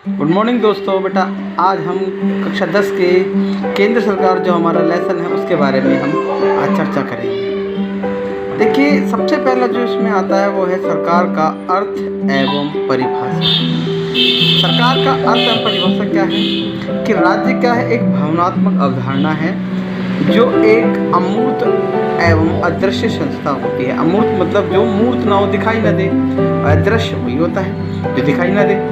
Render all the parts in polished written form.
Good morning दोस्तों। बेटा आज हम कक्षा 10 के केंद्र सरकार जो हमारा लेसन है उसके बारे में हम आज चर्चा करेंगे। देखिए, सबसे पहला जो इसमें आता है वो है सरकार का अर्थ एवं परिभाषा। सरकार का अर्थ एवं परिभाषा क्या है कि राज्य क्या है, एक भावनात्मक अवधारणा है जो एक अमूर्त एवं अदृश्य संस्था होती है। अमूर्त मतलब जो मूर्त ना हो, दिखाई न दे, अदृश्य वही होता है जो दिखाई न दे।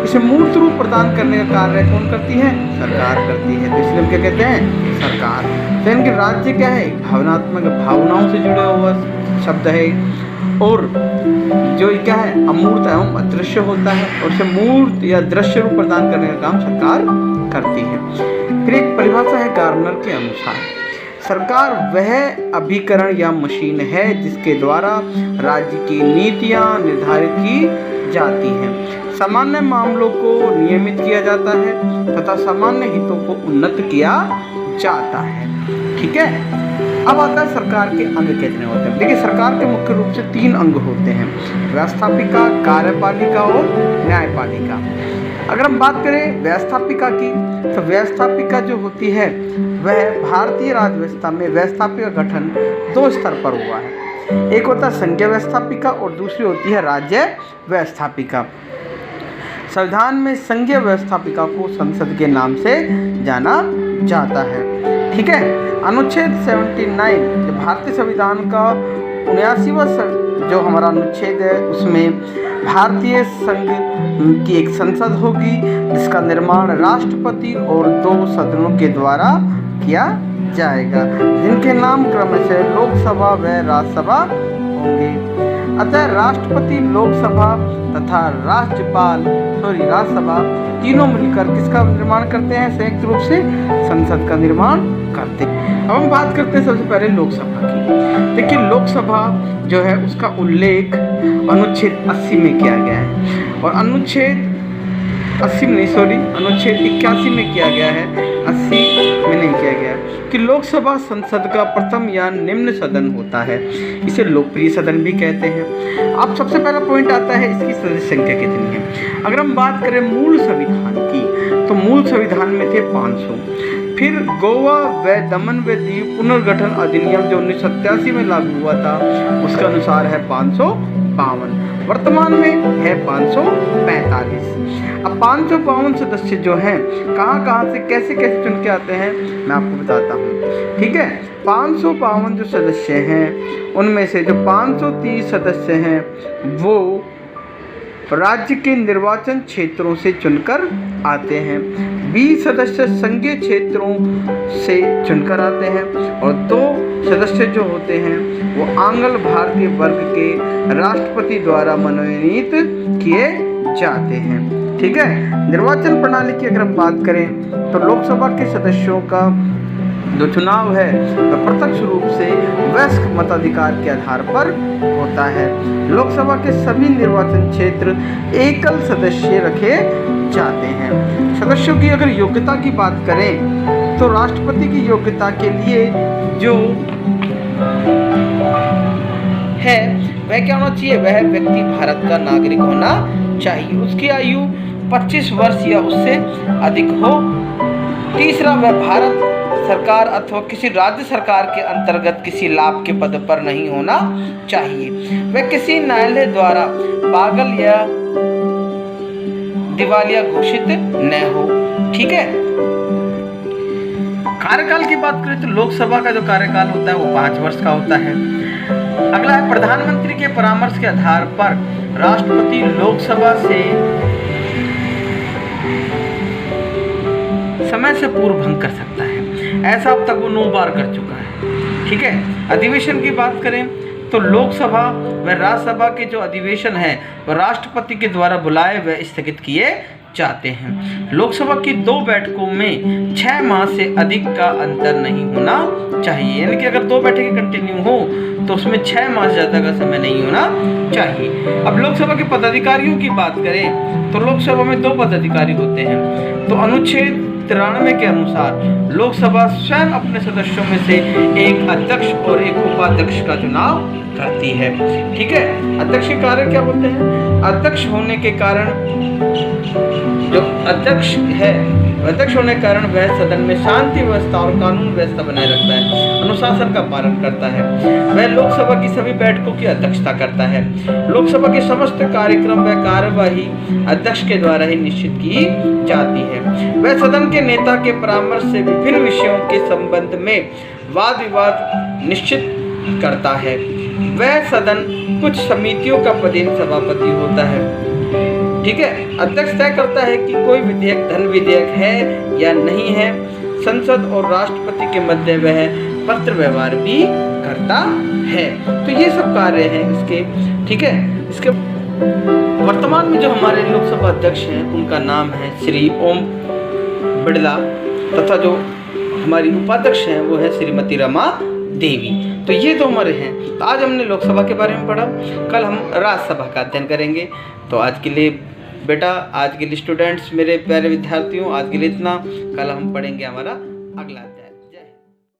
इसे मूर्त रूप प्रदान करने का कार्य कौन करती है? सरकार करती है। तो इसलिए हम क्या कहते हैं? सरकार। तो इनके राज्य क्या है? भावनात्मक, भावनाओं से जुड़ा हुआ शब्द है और जो क्या है अमूर्त एवं अदृश्य होता है और उसे मूर्त या दृश्य रूप प्रदान करने का काम सरकार करती है। फिर एक परिभाषा है गार्नर के अनुसार, सरकार वह अभिकरण या मशीन है जिसके द्वारा राज्य की नीतियां निर्धारित की जाती हैं, सामान्य मामलों को नियमित किया जाता है तथा सामान्य हितों को उन्नत किया जाता है। ठीक है, अब आता है सरकार के अंग कितने होते हैं। देखिए, सरकार के मुख्य रूप से 3 अंग होते हैं, व्यवस्थापिका, कार्यपालिका और न्यायपालिका। अगर हम बात करें व्यवस्थापिका की, तो व्यवस्थापिका जो होती है वह भारतीय राज्य व्यवस्था में व्यवस्थापिका गठन 2 स्तर पर हुआ है। एक होता है संघीय व्यवस्थापिका और दूसरी होती है राज्य व्यवस्थापिका। संविधान में संघीय व्यवस्थापिका को संसद के नाम से जाना जाता है। ठीक है, अनुच्छेद 79 जो भारतीय संविधान का 79वां जो हमारा अनुच्छेद है उसमें भारतीय संघ की एक संसद होगी जिसका निर्माण राष्ट्रपति और 2 सदनों के द्वारा किया जाएगा जिनके नाम क्रमशः लोकसभा व राज्यसभा होंगे। अतः राष्ट्रपति, लोकसभा तथा राज्यसभा तीनों मिलकर किसका निर्माण करते हैं? संयुक्त रूप से संसद का निर्माण करते हैं। अब हम बात करते हैं सबसे पहले लोकसभा की। देखिए, लोकसभा जो है उसका उल्लेख अनुच्छेद 80 में किया गया है और अनुच्छेद 81 में किया गया है, 80 में नहीं किया गया कि लोकसभा संसद का प्रथम या निम्न सदन होता है। इसे लोकप्रिय सदन भी कहते हैं। अब सबसे पहला पॉइंट आता है इसकी सदस्य संख्या कितनी है। अगर हम बात करें मूल संविधान की तो मूल संविधान में थे 500। फिर गोवा व दमन व दीव पुनर्गठन अधिनियम जो 1987 में लागू हुआ था उसके अनुसार है 552। वर्तमान में है 545। अब 552 सदस्य जो हैं कहाँ से कैसे चुन के आते हैं मैं आपको बताता हूँ। ठीक है, 552 जो सदस्य हैं उनमें से जो 530 सदस्य हैं वो राज्य के निर्वाचन क्षेत्रों से चुनकर आते हैं, 20 सदस्य संघीय क्षेत्रों से चुनकर आते हैं और 2 सदस्य जो होते हैं वो आंग्ल भारतीय वर्ग के राष्ट्रपति द्वारा मनोनीत किए जाते हैं। ठीक है, निर्वाचन प्रणाली की अगर हम बात करें तो लोकसभा के सदस्यों का जो चुनाव है वह प्रत्यक्ष रूप से वयस्क मताधिकार के आधार पर होता है। लोकसभा के सभी निर्वाचन क्षेत्र एकल सदस्य रखे जाते हैं। सदस्यों की अगर योग्यता की बात करें तो राष्ट्रपति की योग्यता के लिए जो है वह क्या होना चाहिए? वह व्यक्ति भारत का नागरिक होना चाहिए, उसकी आयु 25 वर्ष या उससे अधिक हो। तीसरा, वह भारत सरकार अथवा किसी राज्य सरकार के अंतर्गत किसी लाभ के पद पर नहीं होना चाहिए। वह किसी न्यायालय द्वारा पागल या दिवालिया घोषित न हो। ठीक है, कार्यकाल की बात करें तो लोकसभा का जो कार्यकाल होता है वो 5 वर्ष का होता है। अगला है प्रधानमंत्री के परामर्श के आधार पर राष्ट्रपति लोकसभा से समय से पूर्व भंग कर सकता है। ऐसा अब तक वो 9 बार कर चुका है। ठीक है, अधिवेशन की बात करें तो लोकसभा व राज्यसभा के जो अधिवेशन है वह राष्ट्रपति के द्वारा बुलाए व स्थगित किए जाते हैं। लोकसभा की 2 बैठकों में 6 माह से अधिक का अंतर नहीं होना चाहिए, यानी कि अगर 2 बैठकें कंटिन्यू हो तो उसमें 6 माह से ज़्यादा का समय नहीं होना चाहिए। अब लोकसभा के पदाधिकारियों की बात करें तो लोकसभा में 2 पदाधिकारी होते हैं। तो अनुच्छेद 93 के अनुसार लोकसभा स्वयं अपने सदस्यों में से एक अध्यक्ष और एक उपाध्यक्ष का चुनाव करती है। ठीक है, अध्यक्ष के कार्य क्या होते हैं? अध्यक्ष होने के कारण जो अध्यक्ष है, अध्यक्ष होने के कारण वह सदन में शांति व्यवस्था और कानून व्यवस्था बनाए रखता है, अनुशासन का पालन करता है। वह लोकसभा की सभी बैठकों की अध्यक्षता करता है। लोकसभा के समस्त कार्यक्रम व कार्यवाही अध्यक्ष के द्वारा ही निश्चित की जाती है। वह सदन के नेता के परामर्श से विभिन्न विषयों के संबंध में वाद विवाद निश्चित करता है। वह सदन कुछ समितियों का पदेन सभापति होता है। ठीक है, अध्यक्ष तय करता है कि कोई विधेयक धन विधेयक है या नहीं है। संसद और राष्ट्रपति के मध्य वह पत्र व्यवहार भी करता है। तो ये सब कार्य हैं इसके। ठीक है, इसके वर्तमान में जो हमारे लोकसभा अध्यक्ष हैं उनका नाम है श्री ओम बिड़ला, तथा जो हमारी उपाध्यक्ष हैं वो है श्रीमती रमा देवी। तो ये तो हमारे हैं। तो आज हमने लोकसभा के बारे में पढ़ा, कल हम राज्यसभा का अध्ययन करेंगे। तो आज के लिए बेटा, आज के लिए स्टूडेंट्स, मेरे प्यारे विद्यार्थियों, आज के लिए इतना। कल हम पढ़ेंगे हमारा अगला अध्याय।